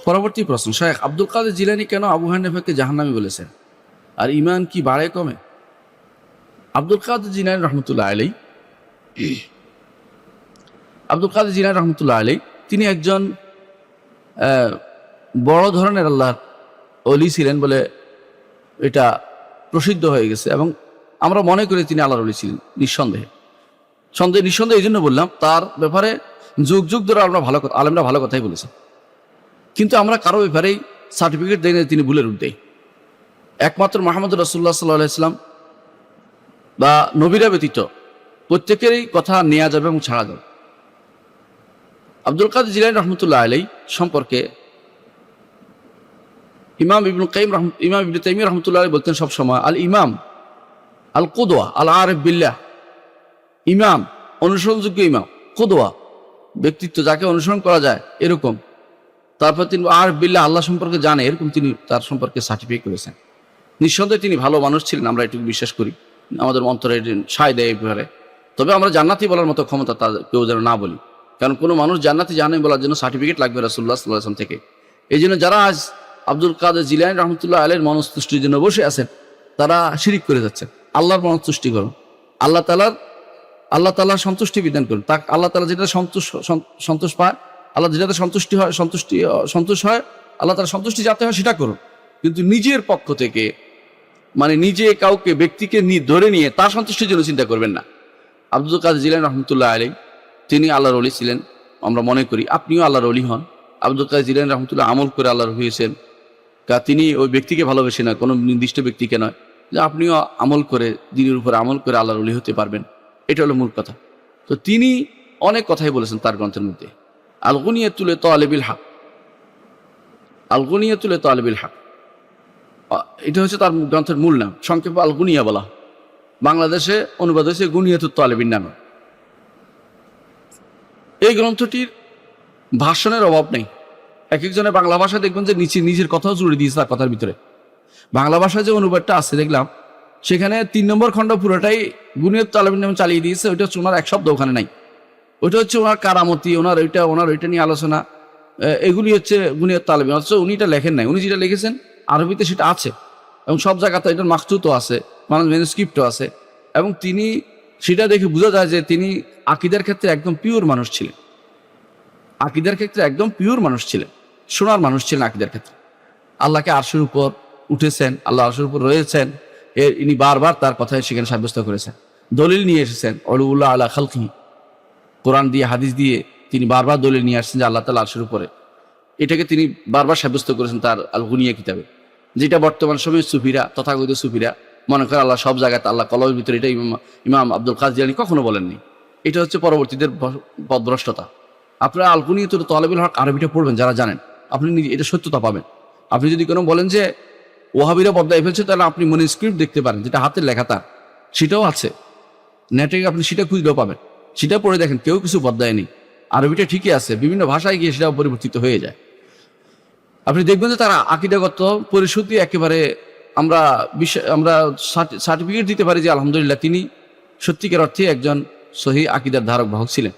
পরবর্তী প্রশ্ন, শেখ আব্দুল কাদের জিলানী কেন আবু হানিফাকে জাহান্নামী বলেছেন, আর ইমান কি বাড়ে কমে? আব্দুল কাদের জিলানী রহমতুল্লাহ আলাইহি, আব্দুল কাদের জিলানী রহমতুল্লাহ আলাইহি তিনি একজন বড় ধরনের আল্লাহর ওলি ছিলেন বলে এটা প্রসিদ্ধ হয়ে গেছে, এবং আমরা মনে করি তিনি আল্লাহর ওলি ছিলেন নিঃসন্দেহে। নিঃসন্দেহে এই জন্য বললাম, তার ব্যাপারে যুগ যুগ ধরে আমরা আলেমরা ভালো কথাই বলেছেন, কিন্তু আমরা কারো ব্যাপারেই সার্টিফিকেট দেই না তিনি ভুলের ঊর্ধ্বে। একমাত্র মুহাম্মদ রাসূলুল্লাহ সাল্লাল্লাহু আলাইহি ওয়াসাল্লাম বা নবীরা ব্যতীত প্রত্যেকেরই কথা নেওয়া যাবে এবং ছাড়া যাবে। আব্দুল কাদের জিলানী রহমতুল্লাহ আলাইহি সম্পর্কে ইমাম ইবনে তাইমিয়া রহমতুল্লাহ আলাইহি বলতেন সবসময়, আল ইমাম আল কুদওয়া আল আরিফ বিল্লাহ, ইমাম অনুসরণযোগ্য ইমাম, কুদওয়া ব্যক্তিত্ব যাকে অনুসরণ করা যায় এরকম, তারপর তিনি আরিফ বিল্লাহ আল্লাহ সম্পর্কে জানে এরকম তিনি তার সম্পর্কে সার্টিফিকেট করেছেন। নিঃসন্দেহে তিনি ভালো মানুষ ছিলেন, আমরা এটুকু বিশ্বাস করি, আমাদের অন্তরে সায় দেয় এই ব্যাপারে। তবে আমরা জান্নাতি বলার মতো ক্ষমতা তার কেউ যেন না বলি, কারণ কোনো মানুষ জান্নাতি জানে বলার জন্য সার্টিফিকেট লাগবে রাসূলুল্লাহ সাল্লাল্লাহু আলাইহি ওয়াসাল্লাম থেকে। এই জন্য যারা আজ আব্দুল কাদের জিলানী রহমতুল্লাহ আলাইহির মনস্তুষ্টির জন্য বসে আছেন, তারা শিরিক করে যাচ্ছেন। আল্লাহর মনস্তুষ্টি করুন, আল্লাহ তাআলার সন্তুষ্টি বিধান করুন, তা আল্লাহ তাআলা যেটা সন্তোষ পায়, আল্লাহ যেটাতে সন্তোষ হয়, আল্লাহ তাআলার সন্তুষ্টি যাতে হয় সেটা করুন। কিন্তু নিজের পক্ষ থেকে মানে নিজে কাউকে ব্যক্তিকে ধরে নিয়ে তার সন্তুষ্টির জন্য চিন্তা করবেন না। আব্দুল কাদের জিলানী রহমতুল্লাহ আলাইহি তিনি আল্লাহর ওলি ছিলেন, আমরা মনে করি আপনিও আল্লাহর ওলি হন। আব্দুল কাদের জিলানী রহমতুল্লাহ আমল করে আল্লাহর হয়েছেন, তিনি ওই ব্যক্তিকে ভালোবেসে না, কোনো নির্দিষ্ট ব্যক্তিকে নয়, যে আপনিও আমল করে দিনের উপর আমল করে আল্লাহর ওলি হতে পারবেন, এটা হলো মূল কথা। তো তিনি অনেক কথাই বলেছেন তার গ্রন্থের মধ্যে, আল গুনিয়াতুল তালিবিল হক, আল গুনিয়াতুল তালিবিল হক, এটা হচ্ছে তার গ্রন্থের মূল নাম, সংক্ষেপে আল গুনিয়া বলা, বাংলাদেশে অনুবাদ হয়েছে গুনিয়াতুত তালিবিন নামে। এই গ্রন্থটির ভাষণের অভাব নেই। এক একজনের বাংলা ভাষায় দেখবেন যে নিজের কথাও জুড়ে দিয়েছে তার কথার ভিতরে। বাংলা ভাষায় যে অনুবাদটা আছে দেখলাম, সেখানে 3 নম্বর খণ্ড পুরোটাই গুনিয়াতুত তালিবিন নামে চালিয়ে দিয়েছে। ওইটা হচ্ছে ওনার এক শব্দ ওখানে নাই, ওইটা হচ্ছে ওনার কারামতি, ওনার ওইটা নিয়ে আলোচনা, এগুলি হচ্ছে গুনিয়াতুত তালিবিন। অথচ উনি এটা লেখেন নাই, উনি যেটা লিখেছেন আরবিতে সেটা আছে, এবং সব জায়গাতে এটার মাকতুতও আছে, মানে ম্যানুস্ক্রিপ্টও আছে, এবং তিনি সেটা দেখে বোঝা যায় যে তিনি আকীদার ক্ষেত্রে একদম পিওর মানুষ ছিলেন, আকীদার ক্ষেত্রে একদম পিওর মানুষ ছিলেন, সোনার মানুষ ছিলেন আকীদার ক্ষেত্রে। আল্লাহকে আরশের উপর উঠেছেন, আল্লাহ আরশের উপর রয়েছেন, ইনি বারবার তার কথায় সেখানে সাব্যস্ত করেছেন, দলিল নিয়ে এসেছেন, উলুল্লাহ আলা খালকি, কোরআন দিয়ে হাদিস দিয়ে তিনি বারবার দলিল নিয়ে আসছেন যে আল্লাহ তাআলা আরশের উপরে। এটাকে তিনি বারবার সাব্যস্ত করেছেন তার আল গুনিয়া কিতাবে, যেটা বর্তমান সময়ে সুফিরা, তথাকথিত সুফিরা মনে করে আল্লাহ সব জায়গাতে, আল্লাহ কলমের ভিতরে, এটা ইমাম আব্দুল কাদের জিলানী কখনো বলেননি। এটা হচ্ছে পরবর্তীদের পথভ্রষ্টতা। আপনারা আল গুনিয়াতুল তালিবিল হক আরবিটা পড়বেন, যারা জানেন আপনি এটা সত্যতা পাবেন। আপনি যদি কোনো বলেন যে ওয়াহাবিরা বদলাই ফেলছে, তাহলে আপনি ম্যানুস্ক্রিপ্ট দেখতে পারেন, যেটা হাতের লেখা তার, সেটাও আছে নেটে, আপনি সেটা খুঁজলেও পাবেন, সেটা পড়ে দেখেন, কেউ কিছু বদলায়নি, আরবিটা ঠিকই আছে, বিভিন্ন ভাষায় গিয়ে সেটাও পরিবর্তিত হয়ে যায়। আপনি দেখবেন যে তারা আকীদাগত পরিশুদ্ধি একেবারে, আমরা সার্টিফিকেট দিতে পারি যে আলহামদুলিল্লাহ তিনি সত্যিকার অর্থে একজন সহি আকীদার ধারক বাহক ছিলেন,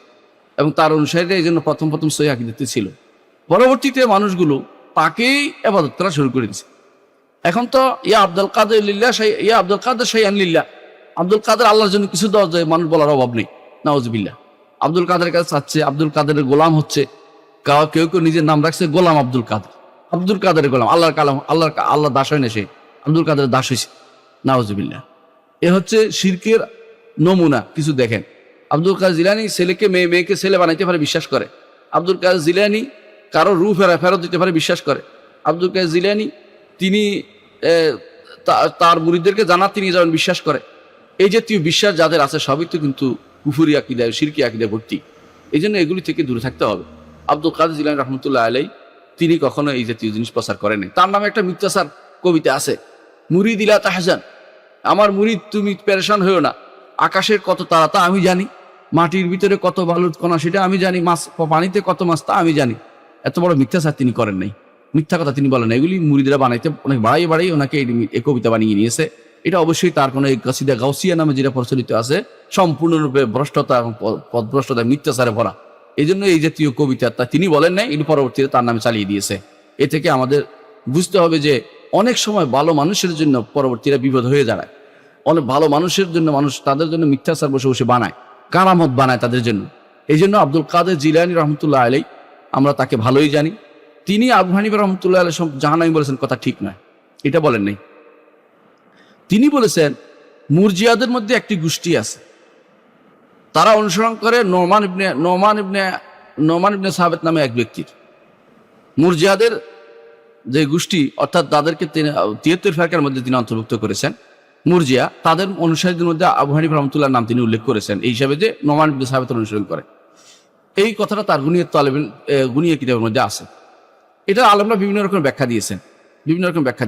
এবং তার অনুসারীরা এই জন্য প্রথম সহি আকীদাতে ছিল। পরবর্তীতে মানুষগুলো তাকেই ইবাদত করা শুরু করে দিয়েছে। এখন তো ইয়া আব্দুল কাদের লিল্লাহ, ইয়া আব্দুল কাদের শাইআন লিল্লাহ, আব্দুল কাদের আল্লাহর জন্য কিছু দেওয়া যায়, মানুষ বলার অভাব নেই, নাউজুবিল্লাহ। আব্দুল কাদের কাছে চাচ্ছে, আব্দুল কাদের গোলাম হচ্ছে, কেউ কেউ নিজের নাম রাখছে গোলাম আব্দুল কাদের, আব্দুল কাদের গোলাম, আল্লাহর কালাম, আল্লাহ দাস হয় না, সে আব্দুল কাদের দাস হয়েছে, নাউজুবিল্লাহ। এ হচ্ছে শিরকের নমুনা। কিছু দেখেন, আব্দুল কাদের জিলানী ছেলেকে মেয়েকে ছেলে বানাইতে পারে বিশ্বাস করে, আব্দুল কাদের জিলানী কারো রূহ ফেরত দিতে পারে বিশ্বাস করে, আব্দুল কাদের জিলানী তিনি তার মুরিদদেরকে জান্নাতে নিয়ে যাবেন বিশ্বাস করে। এই জাতীয় বিশ্বাস যাদের আছে সবই তো কিন্তু কুফরি আকীদায়, শিরকি আকীদায় ভর্তি। এই জন্য এগুলি থেকে দূরে থাকতে হবে। আব্দুল কাদের জিলানী রহমতুল্লাহ আলাইহি তিনি কখনো এই জাতীয় জিনিস প্রচার করেননি। তার নামে একটা মিথ্যাচার কবিতা আছে, মুরিদ ইলা তাহজান, আমার মুরিদ তুমি পেরেশান হয়েও না, আকাশের কত তারা তা আমি জানি, মাটির ভিতরে কত বালুর কণা সেটা আমি জানি, মাছ পানিতে কত মাছ তা আমি জানি। এত বড় মিথ্যাচার তিনি করেন নাই, মিথ্যা কথা তিনি বলেন। এগুলি মুরিদরা বানাইতে অনেক বাড়াই ওনাকে এই কবিতা বানিয়ে নিয়েছে। এটা অবশ্যই তার কোনো এই কাসিদা গাউসিয়া নামে যেটা প্রচলিত আছে, সম্পূর্ণরূপে ভ্রষ্টতা এবং পথভ্রষ্টতা, মিথ্যাচারে ভরা। এই জন্য এই জাতীয় কবিতা তা তিনি বলেন নাই, এটি পরবর্তীতে তার নামে চালিয়ে দিয়েছে। এ থেকে আমাদের বুঝতে হবে যে অনেক সময় ভালো মানুষের জন্য পরবর্তীরা বিপদ হয়ে দাঁড়ায়। অনেক ভালো মানুষের জন্য মানুষ তাদের জন্য মিথ্যাচার বসে বসে বানায়, কারামত বানায় তাদের জন্য। এই জন্য আব্দুল কাদের জিলানী রহমতুল্লাহ আলাই, আমরা তাকে ভালোই জানি। তিনি আবু হানিফা রহমতুল্লাহ আলাই জাহান্নামী বলেছেন, কথা ঠিক নয়, এটা বলেন নাই। তিনি বলেছেন মুরজিয়াদের মধ্যে একটি গোষ্ঠী আছে, তারা অনুসরণ করে নোমান ইবনে সাহাবেত নামে এক ব্যক্তির। মুরজিয়াদের যে গোষ্ঠী, অর্থাৎ তাদেরকে 73 ফেরকার মধ্যে তিনি অন্তর্ভুক্ত করেছেন। মুরজিয়া তাদের অনুসারীদের মধ্যে আবু হানিফা রহমতুল্লাহর নাম তিনি উল্লেখ করেছেন এই হিসাবে যে নোমান ইবনে সাহাবেত অনুসরণ করে। এই কথাটা তার গুনিয়া কিতাবের মধ্যে আছে। এটা আলেমরা বিভিন্ন রকম ব্যাখ্যা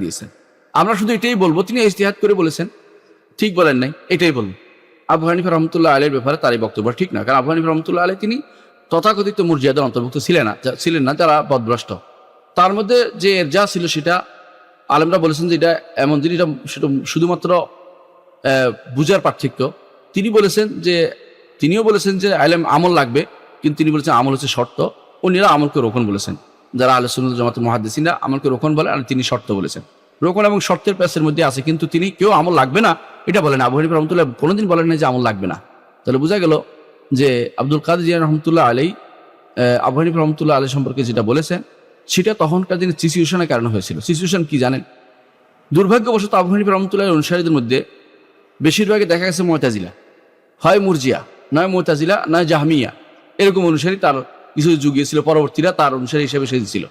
দিয়েছেন। আমরা শুধু এটাই বলবো, তিনি ইজতিহাদ করে বলেছেন, ঠিক বলেন নাই, এটাই বলবো। আবু হানিফা রহমতুল্লাহ আলাইহির ব্যাপারে তার এই বক্তব্য ঠিক না, কারণ আবু হানিফা রহমতুল্লাহ আলাইহি তিনি তথাকথিত মুরজিয়াদের অন্তর্ভুক্ত ছিলেন না, যারা পথভ্রষ্ট। তার মধ্যে যে এরজা ছিল সেটা আলেমরা বলেছেন যে এটা এমন জিনিস, সেটা শুধুমাত্র বুঝার পার্থক্য। তিনিও বলেছেন যে আলেম আমল লাগবে, কিন্তু তিনি বলেছেন আমল হচ্ছে শর্ত। অন্যরা আমলকে রোকন বলেছেন, যারা আহলে সুন্নাত জামাতের মুহাদ্দিসিনরা আমলকে রোকন বলে, আর তিনি শর্ত বলেছেন। রোকন এবং শর্তের প্যাসের মধ্যে আছে, কিন্তু তিনি কেউ আমল লাগবে না এটা বলেন। আবু হানিফা রহমতুল্লাহ কোনোদিন বলেন না যে আমল লাগবে না। তাহলে বোঝা গেল যে আব্দুল কাদের জিলানী রহমতুল্লাহ আলাইহি আবু হানিফা রহমতুল্লাহ আলাইহি সম্পর্কে যেটা বলেছেন সেটা তখনকার দিনে সিচুয়েশনের কারণে হয়েছিল। সিচুয়েশন কি জানেন? দুর্ভাগ্যবশত আবু হানিফা রহমতুল্লাহ অনুসারীদের মধ্যে বেশিরভাগই দেখা গেছে মুতাজিলা, হয় মুরজিয়া, নয় মুতাজিলা, নয় জাহমিয়া, এরকম অনুসারী তার কিছু যুগে ছিল। পরবর্তীরা তার অনুসারী হিসেবে সেজেছিল।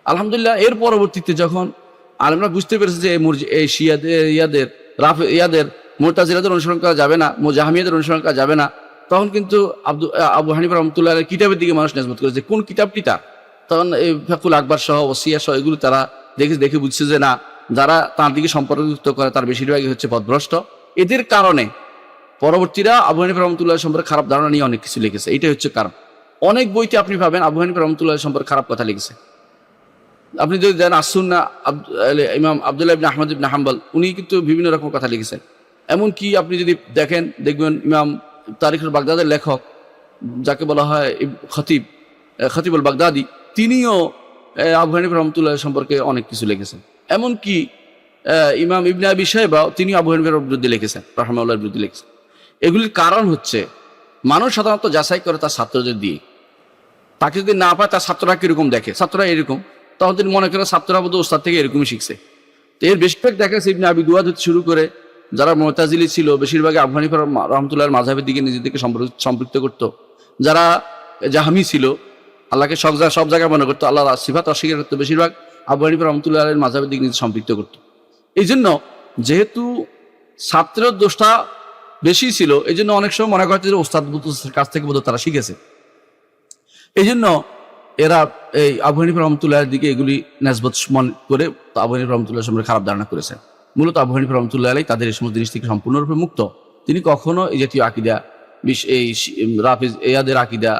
আলহামদুলিল্লাহ এর পরবর্তীতে যখন আলেমরা বুঝতে পেরেছে যে এই ইয়াদের মুতাজিলাদের অনুসরণ করা যাবে না, জাহমিয়াদের অনুসরণ করা যাবে না, তখন কিন্তু আবু হানিফা রহমতুল্লাহ কিতাবের দিকে মানুষ নেজমত করেছে। কোন কিতাবটি তার? তখন এই ফাকুল আকবর সহ, ওসিয়া সহ এগুলো তারা দেখে বুঝছে যে না, যারা তার দিকে সম্পর্কযুক্ত করে তার বেশিরভাগই হচ্ছে পথভ্রষ্ট। এদের কারণে পরবর্তীরা আবু হানিফা রহমতুল্লাহ সম্পর্কে খারাপ ধারণা নিয়ে অনেক কিছু লিখেছে। এটাই হচ্ছে কারণ। অনেক বইতে আপনি পাবেন আবু হানিফা রহমতুল্লাহ সম্পর্কে খারাপ কথা লিখেছে। আপনি যদি দেন আসুন্নাহ, ইমাম আব্দুল্লাহ ইবনে আহমদ ইবনে হাম্বল, উনি কিন্তু বিভিন্ন রকম কথা লিখেছেন। এমনকি আপনি যদি দেখবেন ইমাম তারিখুল বাগদাদের লেখক, যাকে বলা হয় খতিবুল বাগদাদি, তিনিও আবু হানিফা রহমতুল্লাহ সম্পর্কে অনেক কিছু লিখেছেন। এমনকি ইমাম ইবনে আবি শাইবা তিনি আবু হানিফার বিরুদ্ধে লিখেছেন, রাহমাহুল্লাহর বিরুদ্ধে লিখেছেন। এগুলির কারণ হচ্ছে মানুষ সাধারণত যাচাই করে তার ছাত্রদের দিয়ে। তাকে যদি না পায় তার ছাত্ররা কিরকম দেখে, ছাত্ররা এরকম, তখন তিনি মনে করেন ছাত্ররা বোধ ওস্তাদ থেকে এরকমই শিখছে। তো এর বেশিরভাগ দেখা গেছে ইবনে আবি দুয়াদ হতে শুরু করে যারা মুতাজিলি ছিল, বেশিরভাগ আবু হানিফা রহমতুল্লাহর মাযহাবের দিকে নিজেদেরকে সম্পৃক্ত করত। যারা জাহমি ছিল, আল্লাহকে সব জায়গায় মনে করতো, আল্লাহর সিফাত অস্বীকার করতো, বেশিরভাগ আবু হানিফা রহমতুল্লাহর মাযহাবের দিকে নিজে সম্পৃক্ত করতো। এই জন্য যেহেতু ছাত্রের দোষটা বেশি ছিল, এই জন্য অনেক সময় মনে করছে যে ওস্তাদ কাছ থেকে বোধ তারা শিখেছে। এই জন্য এরা এই আবু হানিফা রহমতুল্লাহের দিকে এগুলি নেসবত মনে করে আবু হানিফা রহমতুল্লাহ সম্পর্কে খারাপ ধারণা করেছেন। মূলত আবু হানিফা রহমতুল্লাহ আলাইহি তাদের এই সমস্ত জিনিস থেকে সম্পূর্ণরূপে মুক্ত। তিনি কখনো এই জাতীয় আকিদা, এই রাফিজ ইয়াদের আকিদা,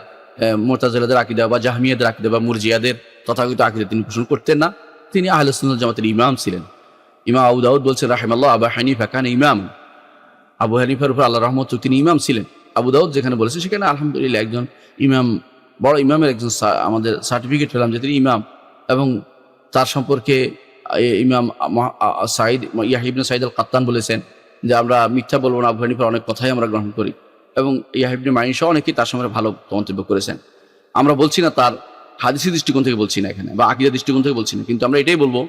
মুতাজিলাদের আকিদা বা জাহমিয়াদের আকিদা বা মুরজিয়াদের তথাকথিত আকিদা তিনি পোষণ করতেন না। তিনি আহলে সুন্নাত জামাতের ইমাম ছিলেন। ইমাম আবু দাউদ বলছেন রাহিমাহুল্লাহ, আবু হানিফা কান ইমাম। আবু হানিফার উপর আল্লাহ রহমত, তিনি ইমাম ছিলেন। আবু দাউদ যেখানে বলেছে সেখানে আলহামদুলিল্লাহ একজন ইমাম, বড় ইমামের একজন আমাদের সার্টিফিকেট পেলাম যে তিনি ইমাম। এবং তার সম্পর্কে ইমাম ইয়াহইয়া ইবনে সাঈদ আল কাত্তান বলেছেন যে আমরা মিথ্যা বলবো না, আবু হানিফার অনেক কথাই আমরা গ্রহণ করি। এবং ইয়াহইয়া ইবনে মাঈন সহ অনেকেই তার সম্পর্কে ভালো মন্তব্য করেছেন। আমরা বলছি না তার হাদিসি দৃষ্টিকোণ থেকে বলছি না এখানে, বা আকীদা দৃষ্টিকোণ থেকে বলছি না, কিন্তু আমরা এটাই বলবো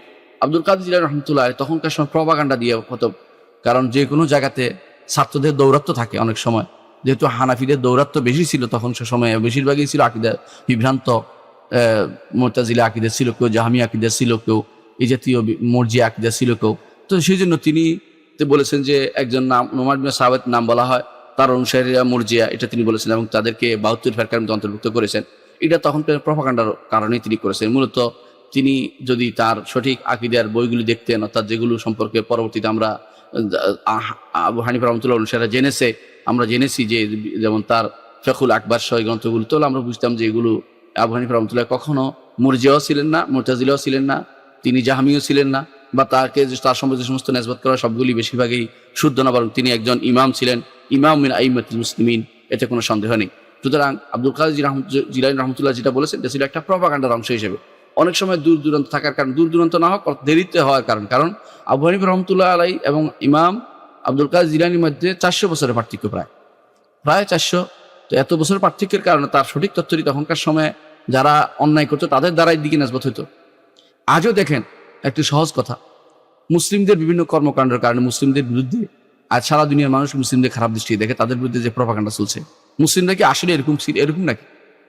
আব্দুল কাদের জিলানী রাহমাতুল্লাহ আলাইহি তখনকার সময় প্রপাগান্ডা দিয়ে হতো। কারণ যে কোনো জায়গাতে ছাত্রদের দৌরাত্ম্য থাকে অনেক সময়, যেহেতু হানাফিদের দৌরাত্ম্য বেশি ছিল তখন সে সময়, বেশিরভাগই ছিল আকিদা বিভ্রান্ত, মুতাজিলা আকিদা ছিল কেউ, জাহমি আকিদা ছিল কেউ, এই জাতীয় মুরজিয়া আকিদা ছিল কেউ। তো সেই জন্য তিনি বলেছেন যে একজন নাম নোমান ইবনে সাহাবেত নাম বলা হয়, তার অনুসারীরা মুরজিয়া, এটা তিনি বলেছেন এবং তাদেরকে 72 ফেরকার মধ্যে অন্তর্ভুক্ত করেছেন। এটা তখন প্রপাগান্ডার কারণেই তিনি করেছেন। মূলত তিনি যদি তার সঠিক আকিদার বইগুলি দেখতেন, অর্থাৎ যেগুলো সম্পর্কে পরবর্তীতে আমরা আবু হানিফা রহমতুল্লাহ অনুসারে আমরা জেনেছি যে যেমন তার ফাকুল আকবর সহ গ্রন্থগুলো, তো আমরা বুঝতাম যে এগুলো আবু হানিফা রহমতুল্লাহ কখনো মুরজিয়াও ছিলেন না, মুতাজিলাও ছিলেন না, তিনি জাহমিও ছিলেন না, বা তার সম্পর্কে যে সমস্ত নেসবত করা সবগুলি বেশিরভাগই শুদ্ধ না, বরং তিনি একজন ইমাম ছিলেন, ইমাম মিন আইম্মাতুল মুসলিমিন, এতে কোনো সন্দেহ নেই। সুতরাং আব্দুল কাদের জিলানী রহমতুল্লাহ যেটা বলেছেন এটা ছিল একটা প্রপাগান্ডার অংশ হিসেবে। অনেক সময় দূর দূরান্ত থাকার কারণ, দূর দূরান্ত না হোক দেরিতে হওয়ার কারণ আবু হানিফা রহমতুল্লাহ আলাই এবং ইমাম আব্দুল কাদের জিলানীর মধ্যে 400 বছরের পার্থক্য, প্রায় 400। তো এত বছর পার্থক্যের কারণে তার সঠিক তথ্যটি তখনকার সময়ে যারা অন্যায় করতো তাদের দ্বারাই দিকে নাসবত হইতো। আজও দেখেন একটি সহজ কথা, মুসলিমদের বিভিন্ন কর্মকাণ্ডের কারণে মুসলিমদের বিরুদ্ধে আজ সারা দুনিয়ার মানুষ মুসলিমদের খারাপ দৃষ্টি দেখে, তাদের বিরুদ্ধে যে প্রপাগান্ডা চলছে, মুসলিমরা কি আসলে এরকম নাকি?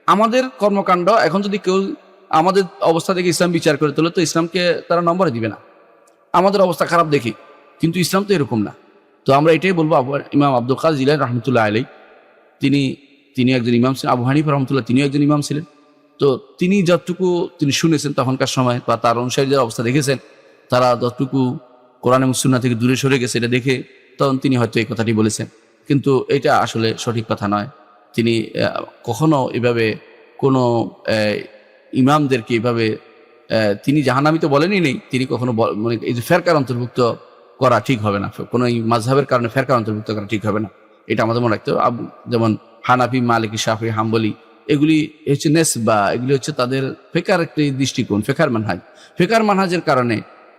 আমাদের কর্মকাণ্ড এখন যদি কেউ আমাদের অবস্থা থেকে ইসলাম বিচার করে তোলে তো ইসলামকে তারা নম্বরে দিবে না, আমাদের অবস্থা খারাপ দেখি, কিন্তু ইসলাম তো এরকম না। তো আমরা এটাই বলবো, ইমাম আব্দুল কাদের জিলানী রহমতুল্লাহ আলাই তিনি একজন ইমাম ছিলেন, আবু হানিফা রহমতুল্লাহ তিনিও একজন ইমাম ছিলেন। তো তিনি যতটুকু তিনি শুনেছেন তখনকার সময়, বা তার অনুসারীদের অবস্থা দেখেছেন, তারা যতটুকু কোরআন এবং সুন্নাহ থেকে দূরে সরে গেছে এটা দেখে তখন তিনি হয়তো এই কথাটি বলেছেন, কিন্তু এটা আসলে সঠিক কথা নয়। তিনি কখনো এভাবে কোনো ইমামদেরকে এভাবে তিনি জাহান্নামী তো বলেনই নেই, তিনি কখনো মানে এই যে ফেরকার অন্তর্ভুক্ত করা ঠিক হবে না, কোনো মাযহাবের কারণে ফেরকার অন্তর্ভুক্ত করা ঠিক হবে না, এটা আমাদের মনে রাখতে হবে। যেমন হানাফি, মালিকি, শাফি, হাম্বলি এগুলি হচ্ছে নেসবা, এগুলি হচ্ছে তাদের ফেকার একটি দৃষ্টিকোণ, ফেকার মানহাজের কারণে,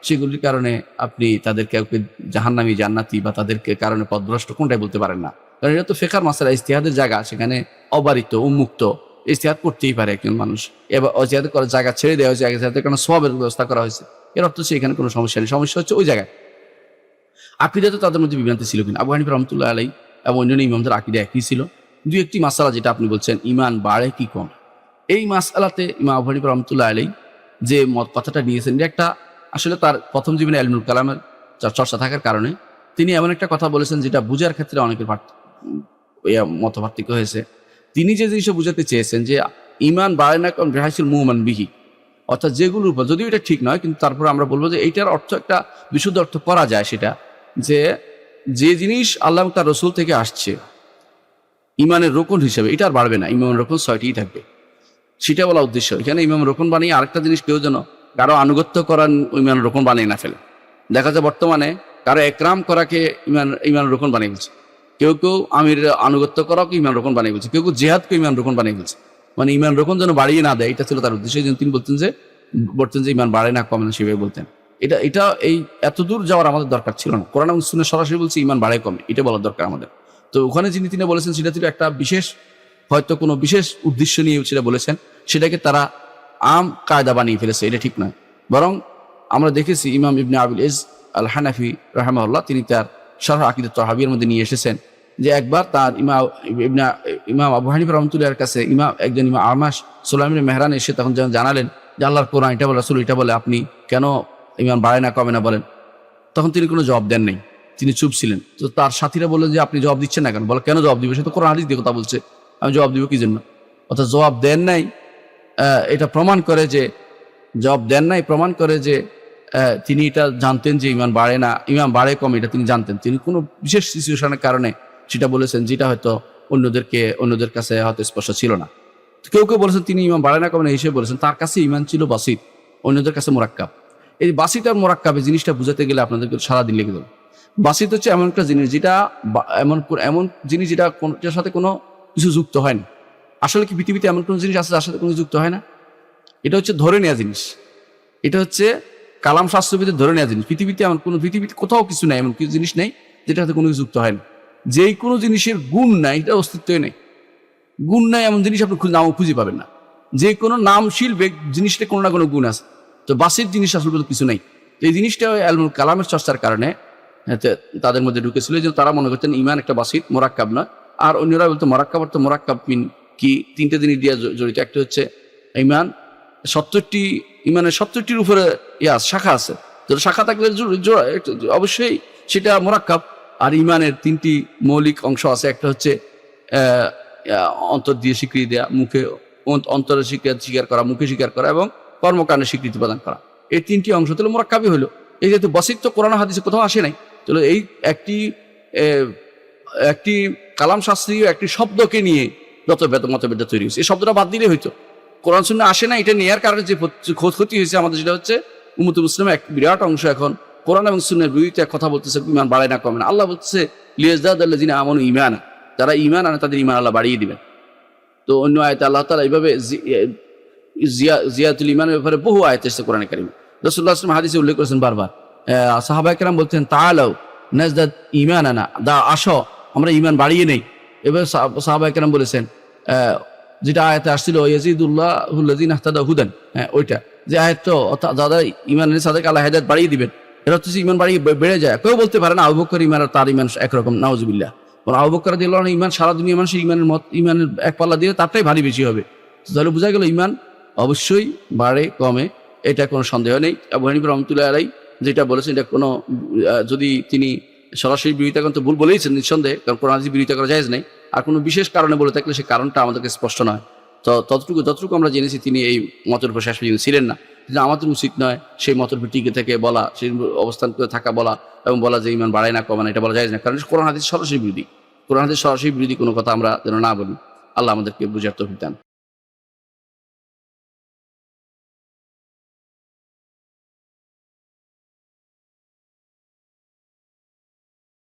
সেগুলির কারণে আপনি তাদেরকে জাহান্নামী, জান্নাতি বা তাদেরকে কারণে পথভ্রষ্ট কোনটাই বলতে পারেন না, কারণ এটা তো ফেকার মাসালা, ইজতিহাদের জায়গা, সেখানে অবারিত উন্মুক্ত ইজতিহাদ করতেই পারে একজন মানুষ। এবার ইজতিহাদ করার জায়গা ছেড়ে দেওয়া হয়েছে, ইজতিহাদের কারণে সওয়াবের ব্যবস্থা করা হয়েছে, এর অর্থ হচ্ছে এখানে কোনো সমস্যা নেই, সমস্যা হচ্ছে ওই জায়গায় আকীদাতে তাদের মধ্যে বিভ্রান্তি ছিল কিনা। আবু হানিফা রহমতুল্লাহ আলাই এবং অন্যান্য ইমামদের আকীদা একই ছিল। দুই একটি মাসালা যেটা আপনি বলছেন ইমান বাড়ে কি কম, এই মাসালাতে ইমাম আবু হানিফা রহমতুল্লাহ আলাই যে কথাটা নিয়েছেন, যে একটা আসলে তার প্রথম জীবনে ইলমুল কালামের চর্চা থাকার কারণে তিনি এমন একটা কথা বলেছেন যেটা বুঝার ক্ষেত্রে অনেকের মত পার্থক্য হয়েছে। তিনি যে জিনিসটা বুঝাতে চেয়েছেন যে ইমান বাড়ে না কম রেহাইসুল মুমান বিহি, অর্থাৎ যেগুলোর উপর, যদিও এটা ঠিক নয় কিন্তু তারপরে আমরা বলবো যে এইটার অর্থ একটা বিশুদ্ধ অর্থ করা যায়, সেটা যে জিনিস আল্লাহ তার রসুল থেকে আসছে ইমানের রোকন হিসেবে, এটা আর বাড়বে না, ইমানের রোকন 6টিই থাকবে, সেটা বলা উদ্দেশ্য। এখানে ইমাম রোকন বানিয়ে আরেকটা জিনিস কেউ যেন কারো আনুগত্য করার ইমানের রোকন বানিয়ে না ফেলে। দেখা যায় বর্তমানে কারো একরাম করাকে ইমানের রোকন বানিয়ে ফেলছে, কেউ আমির আনুগত্য করাকে ইমান রোকন বানিয়ে ফেলছে, কেউ জেহাদকে ইমান রোকন বানিয়ে ফেলছে, মানে ইমান রোকন যেন বাড়িয়ে না দেয়, এটা ছিল তার উদ্দেশ্য। তিনি বলতেন যে ইমান বাড়ে না কমে না, সেভাবে বলতেন। এটা এই এত দূর যাওয়ার আমাদের দরকার ছিল না। কোরআন এবং সুন্নাহ সরাসরি বলছে ইমান বাড়ে কমে, এটা বলার দরকার আমাদের। তো ওখানে তিনি বলেছেন সেটা ছিল একটা বিশেষ, হয়তো কোনো বিশেষ উদ্দেশ্য নিয়ে সেটা বলেছেন, সেটাকে তারা আম কায়দা বানিয়ে ফেলেছে, এটা ঠিক নয়। বরং আমরা দেখেছি ইমাম ইবনে আবিল ইজ আল হানাফি রাহিমাহুল্লাহ তিনি তার শারহ আকীদাত তাহাবিয়ার মধ্যে নিয়ে এসেছেন যে একবার তার ইমাম আবু হানিফা রহমতুল্লাহর কাছে একজন ইমাম আমাশ সুলাইমান মেহরান এসে তখন জানালেন যে আল্লাহর কোরআন এটা বলে, রাসূল এটা বলে, আপনি কেন ইমান বাড়ে না কমে না বলেন? তখন তিনি কোনো জবাব দেন নাই, তিনি চুপ ছিলেন। তো তার সাথীরা বললেন যে আপনি জবাব দিচ্ছেন না কেন? বলে কেন জবাব দিব, সে তো কোরআন হাদিস দিয়ে কথা বলছে, আমি জবাব দিব কি জন্য? অর্থাৎ জবাব দেন নাই, এটা প্রমাণ করে যে তিনি এটা জানতেন যে ইমান বাড়ে না, ইমান বাড়ে কম, এটা তিনি জানতেন। তিনি কোনো বিশেষ সিচুয়েশনের কারণে সেটা বলেছেন, যেটা হয়তো অন্যদের কাছে হয়তো স্পষ্ট ছিল না। কেউ বলেছেন তিনি ইমান বাড়ে না কমে না হিসেবে বলেছেন, তার কাছে ইমান ছিল বাসিত, অন্যদের কাছে মোরাক্কাব। এই বাসিত আর মোরাক্কাবে জিনিসটা বুঝাতে গেলে আপনাদেরকে সারাদিন লেগে যাবে। বাসিত হচ্ছে এমন একটা জিনিস যেটা এমন জিনিস যেটা কোনটার সাথে কোনো কিছু যুক্ত হয় না। আসলে কি পৃথিবীতে এমন কোনো জিনিস আছে যার সাথে কোনো যুক্ত হয় না? এটা হচ্ছে ধরে নেওয়া জিনিস, এটা হচ্ছে কালাম শাস্ত্রবিদের ধরে নেওয়া জিনিস। পৃথিবীতে কোথাও কিছু নেই, এমন কিছু জিনিস নেই যেটা সাথে কোনো কিছু যুক্ত হয় না। যেই কোনো জিনিসের গুণ নাই, এটা অস্তিত্বই নেই। গুণ নাই এমন জিনিস আপনি নামও খুঁজে পাবেন না। যে কোনো নামশীল জিনিসটা কোনো না কোনো গুণ আছে, তো বাসির জিনিস আসলে কিছু নেই। তো এই জিনিসটা ইলমুল কালামের চর্চার কারণে তাদের মধ্যে ঢুকেছিল, যে তারা মনে করতেন ইমান একটা বাসিত, মোরাক্কাব নয়। আর অন্যরা বলতো মোরাক্কাব, অর্থ মোরাক্কাব মিন কি, 3টে জিনিস দিয়ে জড়িত। একটা হচ্ছে ইমান 70টি, ইমানের 70টির উপরে শাখা আছে, তো শাখা থাকলে অবশ্যই সেটা মোরাক্কাব। আর ইমানের 3টি মৌলিক অংশ আছে, একটা হচ্ছে অন্তর দিয়ে স্বীকৃতি দেওয়া, মুখে অন্তরে স্বীকার করা, মুখে স্বীকার করা এবং কর্মকাণ্ডে স্বীকৃতি প্রদান করা। এই 3টি অংশ তাহলে মোরাক্কাবই হলো। এই যেহেতু বাসিত তো কোরআন হাদিসে কোথাও আসে নাই, তাহলে এই একটি কালাম শাস্ত্রীয় একটি শব্দকে নিয়ে যত মতভেদ তৈরি হয়েছে, এই শব্দটা বাদ দিলে হইতো। কোরআন সুন্নাহ আসে না, এটা নেওয়ার কারণে যে ক্ষতি হয়েছে আমাদের, সেটা হচ্ছে উম্মতে মুসলিমের এক বিরাট অংশ এখন কোরআন এবং সুন্নাহর বিরুদ্ধে কথা বলতেছে, ইমান বাড়ে না কমে না। আল্লাহ বলতেছে লিয়াজদাদাল্লাযিনা আমানু ঈমানা, যারা ঈমান আনে তাদের ঈমান আল্লাহ বাড়িয়ে দিবেন। তো অন্য আয়াতে আল্লাহ তাআলা এইভাবে জিয়াতুল ইমানের ব্যাপারে বহু আয়াত এসেছে কোরআনে কারিমে। রাসূলুল্লাহ সাল্লাল্লাহু আলাইহি ওয়াসাল্লাম হাদিসে উল্লেখ করেছেন বারবার। সাহাবায়ে কেরাম বলতেন তাআলাউ নাজদাদ ঈমানানা, আসো আমরা ঈমান বাড়িয়ে নেই। এবার সাহাবায়ে কেরাম বলেছেন যেটা আয়াতে আসছিল ইয়াজিদুল্লাহুল্লাযিনা ইহতাদাউ হুদান, ওইটা যে আয়াত, যারা ঈমান এনেছে তাদেরকে আল্লাহ হেদায়েত বাড়িয়ে দিবেন। এরা হচ্ছে ঈমান বাড়িয়ে বেড়ে যায়। কেউ বলতে পারে না আবু বকর ঈমান আর তার ঈমান একরকম, নাউজুবিল্লাহ। আবু বকর রাদিয়াল্লাহু আনহু ঈমান সারা দুনিয়া মানুষের ঈমানের এক পাল্লা দিয়ে তারটাই ভারী বেশি হবে। তাহলে বোঝা গেল ঈমান অবশ্যই বাড়ে কমে, এটা কোনো সন্দেহ নেই। আবু হানিফা রাহমাতুল্লাহ আলাইহি যেটা বলেছেন এটা কোনো যদি তিনি সরাসরি বিরোধিতা করেন তো ভুল বলেইছেন নিঃসন্দেহে, কারণ কোরআন হাদিস বিরোধিতা করা জায়েজ নেই। আর কোনো বিশেষ কারণে বলে থাকলে সে কারণটা আমাদেরকে স্পষ্ট নয়। তো যতটুকু আমরা জেনেছি তিনি এই মতের উপর শেষ পর্যন্ত ছিলেন না। কিন্তু আমাদের উচিত নয় সেই মতের উপর টিকে থেকে বলা, সেই অবস্থান করে থাকা বলা এবং বলা যে ঈমান বাড়ায় না কমে না, এটা বলা জায়েজ না, কারণ কোরআন হাদিস সরাসরি বিরোধী। কোরআন হাদিস সরাসরি বিরোধী কোনো কথা আমরা যেন না বলি। আল্লাহ আমাদেরকে বুঝার তৌফিক দান।